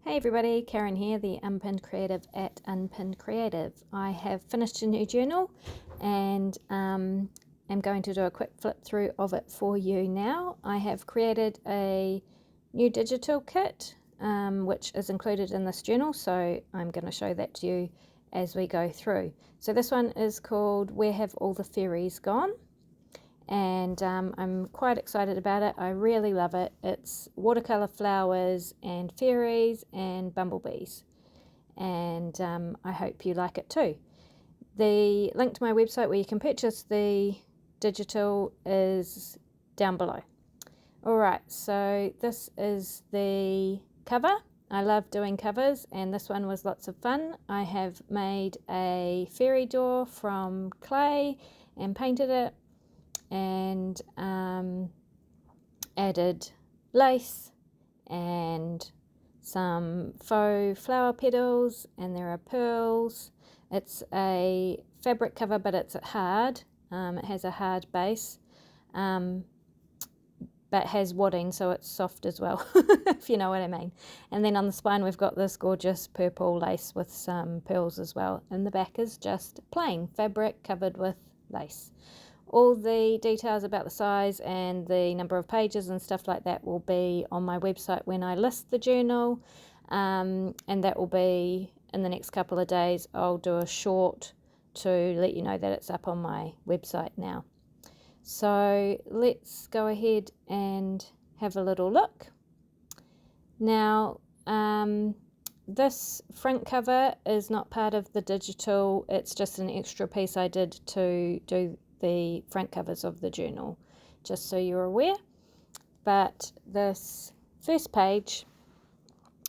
Hey everybody, Karen here, the Unpinned Creative at Unpinned Creative. I have finished a new journal and am going to do a quick flip through of it for you now. I have created a new digital kit which is included in this journal, so I'm going to show that to you as we go through. So this one is called Where Have All the Fairies Gone? And I'm quite excited about it. I really love it. It's watercolor flowers and fairies and bumblebees, and I hope you like it too. The link to my website where you can purchase the digital is down below. Alright, so this is the cover. I love doing covers, and this one was lots of fun. I have made a fairy door from clay and painted it, and added lace and some faux flower petals, and there are pearls. It's a fabric cover, but it's hard. It has a hard base, but has wadding, so it's soft as well, if you know what I mean. And then on the spine we've got this gorgeous purple lace with some pearls as well, and the back is just plain fabric covered with lace. All the details about the size and the number of pages and stuff like that will be on my website when I list the journal, and that will be in the next couple of days. I'll do a short to let you know that it's up on my website now. So let's go ahead and have a little look. Now, this front cover is not part of the digital, it's just an extra piece I did to do the front covers of the journal, just so you're aware. But this first page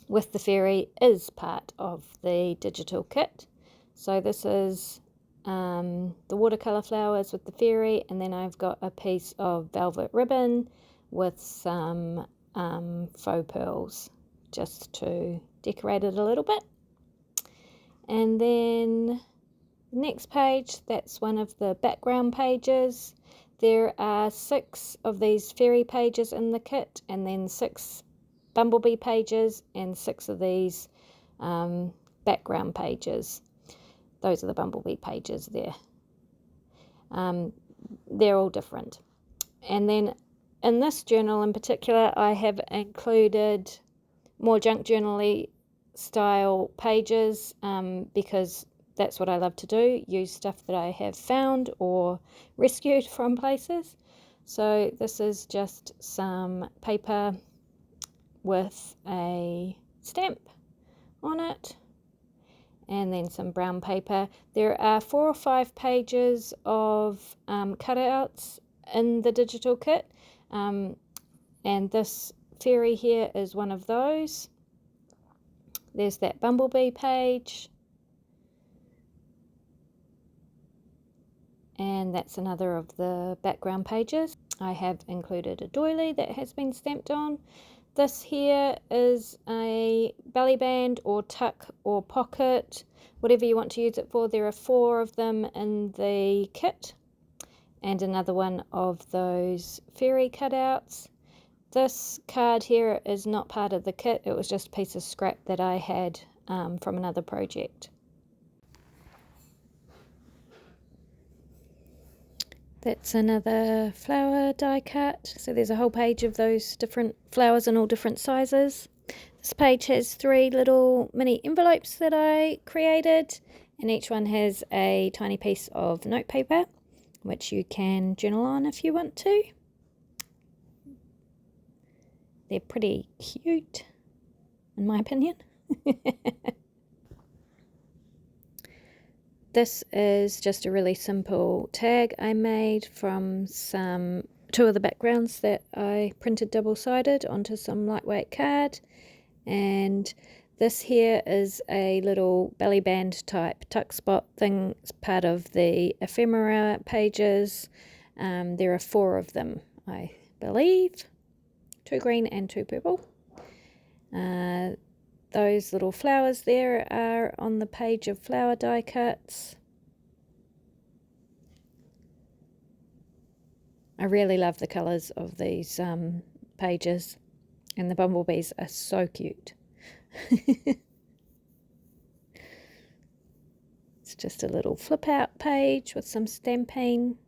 with the fairy is part of the digital kit. So this is the watercolor flowers with the fairy, and then I've got a piece of velvet ribbon with some faux pearls just to decorate it a little bit. And then the next page, that's one of the background pages. There are 6 of these fairy pages in the kit, and then 6 bumblebee pages and 6 of these background pages. Those are the bumblebee pages there. They're all different. And then in this journal in particular, I have included more junk journal-y style pages because that's what I love to do, use stuff that I have found or rescued from places. So this is just some paper with a stamp on it, and then some brown paper. There are 4 or 5 pages of cutouts in the digital kit, and this fairy here is one of those. There's that bumblebee page, and that's another of the background pages. I have included a doily that has been stamped on. This here is a belly band or tuck or pocket, whatever you want to use it for. There are 4 of them in the kit, and another one of those fairy cutouts. This card here is not part of the kit, it was just a piece of scrap that I had from another project. That's another flower die cut. So there's a whole page of those different flowers in all different sizes. This page has 3 little mini envelopes that I created, and each one has a tiny piece of notepaper, which you can journal on if you want to. They're pretty cute, in my opinion. This is just a really simple tag I made from 2 of the backgrounds that I printed double-sided onto some lightweight card. And this here is a little belly band type tuck spot thing. It's part of the ephemera pages. There are 4 of them, I believe. 2 green and 2 purple. Those little flowers there are on the page of flower die cuts. I really love the colours of these pages, and the bumblebees are so cute. It's just a little flip out page with some stamping.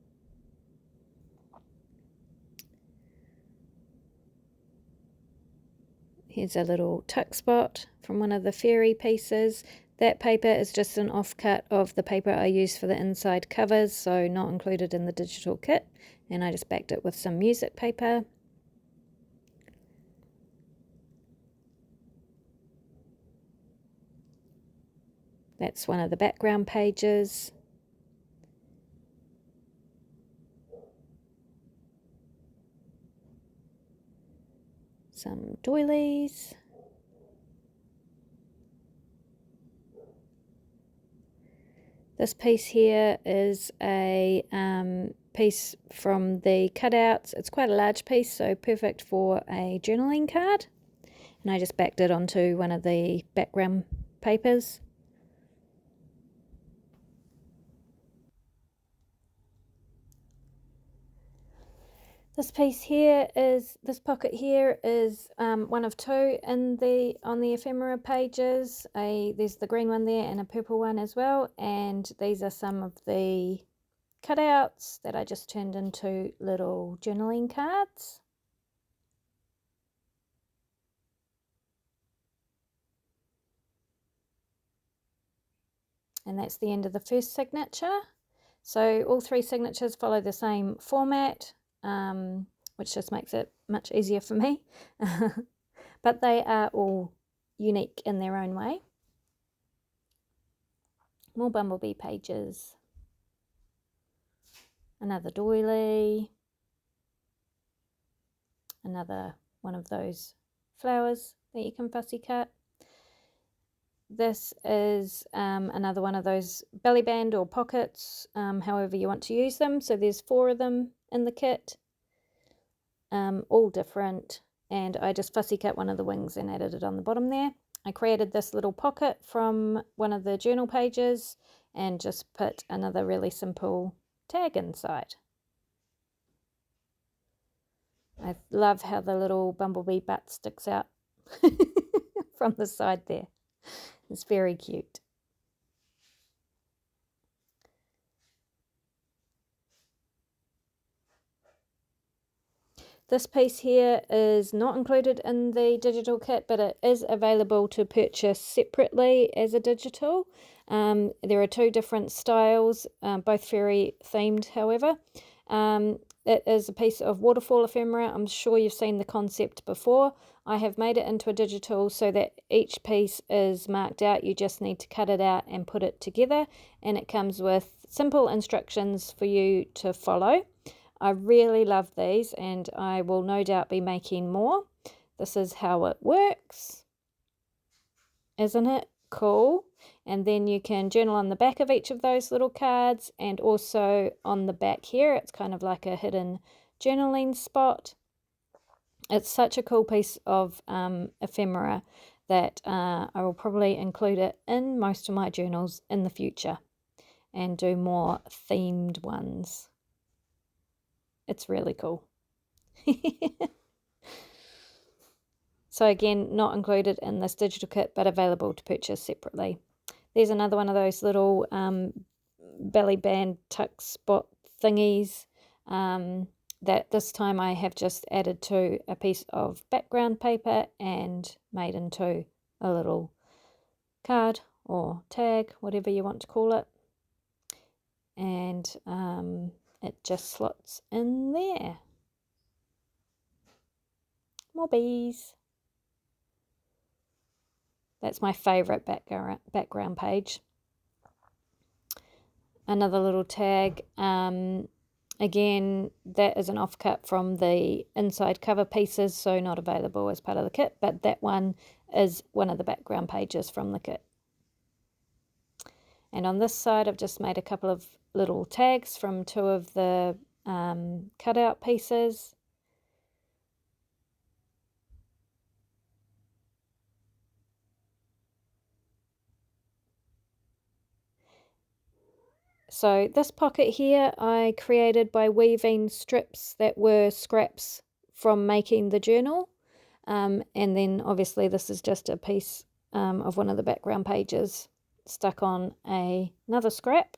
Here's a little tuck spot from one of the fairy pieces. That paper is just an offcut of the paper I use for the inside covers, so not included in the digital kit, and I just backed it with some music paper. That's one of the background pages. Some doilies. This piece here is a piece from the cutouts. It's quite a large piece, so perfect for a journaling card. And I just backed it onto one of the background papers. This piece here is, this pocket here is one of two on the ephemera pages. There's the green one there and a purple one as well, and these are some of the cutouts that I just turned into little journaling cards. And that's the end of the first signature. So all three signatures follow the same format, which just makes it much easier for me. But they are all unique in their own way. More bumblebee pages. Another doily. Another one of those flowers that you can fussy cut. This is another one of those belly band or pockets, however you want to use them. So there's 4 of them in the kit, all different, and I just fussy cut one of the wings and added it on the bottom there. I created this little pocket from one of the journal pages and just put another really simple tag inside. I love how the little bumblebee butt sticks out from the side there. It's very cute. This piece here is not included in the digital kit, but it is available to purchase separately as a digital. There are 2 different styles, both fairy themed, however. It is a piece of waterfall ephemera. I'm sure you've seen the concept before. I have made it into a digital so that each piece is marked out. You just need to cut it out and put it together, and it comes with simple instructions for you to follow. I really love these, and I will no doubt be making more. This is how it works. Isn't it cool? And then you can journal on the back of each of those little cards, and also on the back here, it's kind of like a hidden journaling spot. It's such a cool piece of ephemera that I will probably include it in most of my journals in the future and do more themed ones. It's really cool. So again, not included in this digital kit, but available to purchase separately. There's another one of those little belly band tuck spot thingies that this time I have just added to a piece of background paper and made into a little card or tag, whatever you want to call it. And it just slots in there. More bees. That's my favourite background page. Another little tag. Again, that is an offcut from the inside cover pieces, so not available as part of the kit, but that one is one of the background pages from the kit. And on this side, I've just made a couple of little tags from 2 of the cutout pieces. So this pocket here I created by weaving strips that were scraps from making the journal. And then obviously this is just a piece of one of the background pages stuck on another scrap.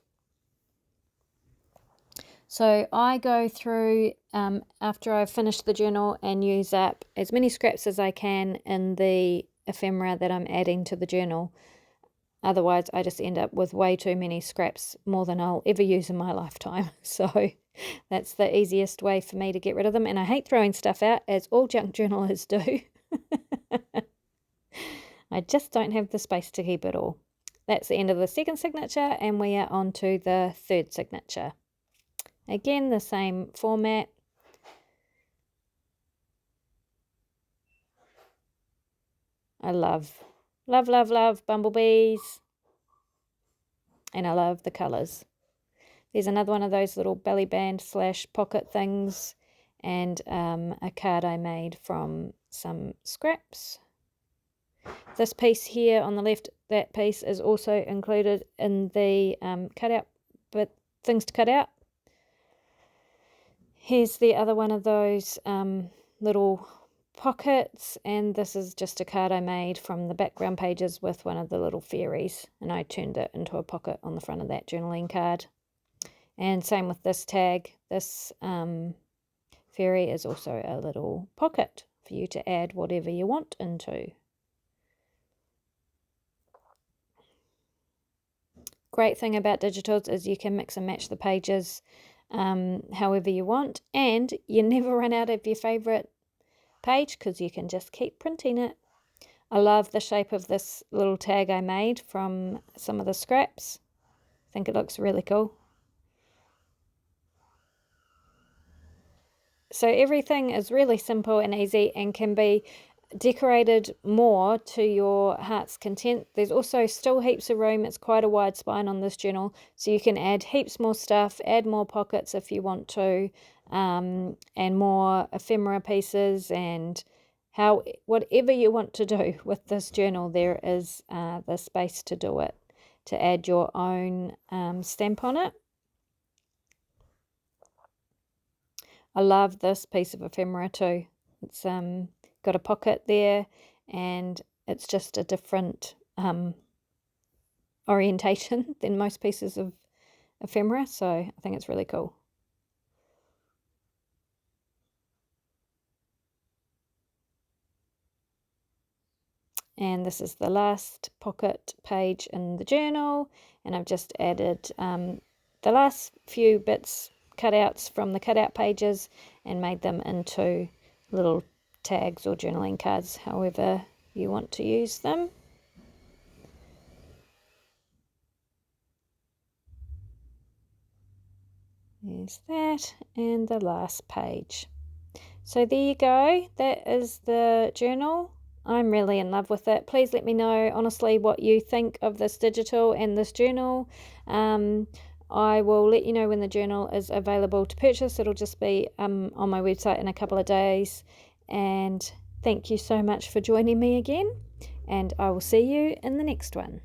So I go through after I've finished the journal and use up as many scraps as I can in the ephemera that I'm adding to the journal. Otherwise, I just end up with way too many scraps, more than I'll ever use in my lifetime. So that's the easiest way for me to get rid of them. And I hate throwing stuff out, as all junk journalers do. I just don't have the space to keep it all. That's the end of the second signature, and we are on to the third signature. Again, the same format. I love bumblebees. And I love the colours. There's another one of those little belly band / pocket things, and a card I made from some scraps. This piece here on the left, that piece is also included in the cutout, but things to cut out. Here's the other one of those little pockets, and this is just a card I made from the background pages with one of the little fairies, and I turned it into a pocket on the front of that journaling card. And same with this tag. This fairy is also a little pocket for you to add whatever you want into. Great thing about digitals is you can mix and match the pages however you want, and you never run out of your favourite page because you can just keep printing it. I love the shape of this little tag I made from some of the scraps. I think it looks really cool. So everything is really simple and easy and can be decorated more to your heart's content. There's also still heaps of room. It's quite a wide spine on this journal, so you can add heaps more stuff, add more pockets if you want to, and more ephemera pieces, and whatever you want to do with this journal, there is the space to do it, to add your own stamp on it. I love this piece of ephemera too. It's got a pocket there, and it's just a different orientation than most pieces of ephemera, so I think it's really cool. And this is the last pocket page in the journal, and I've just added the last few bits cutouts from the cutout pages and made them into little tags or journaling cards, however you want to use them. There's that, and the last page. So there you go, that is the journal. I'm really in love with it. Please let me know honestly what you think of this digital and this journal. I will let you know when the journal is available to purchase. It'll just be on my website in a couple of days. And thank you so much for joining me again, and I will see you in the next one.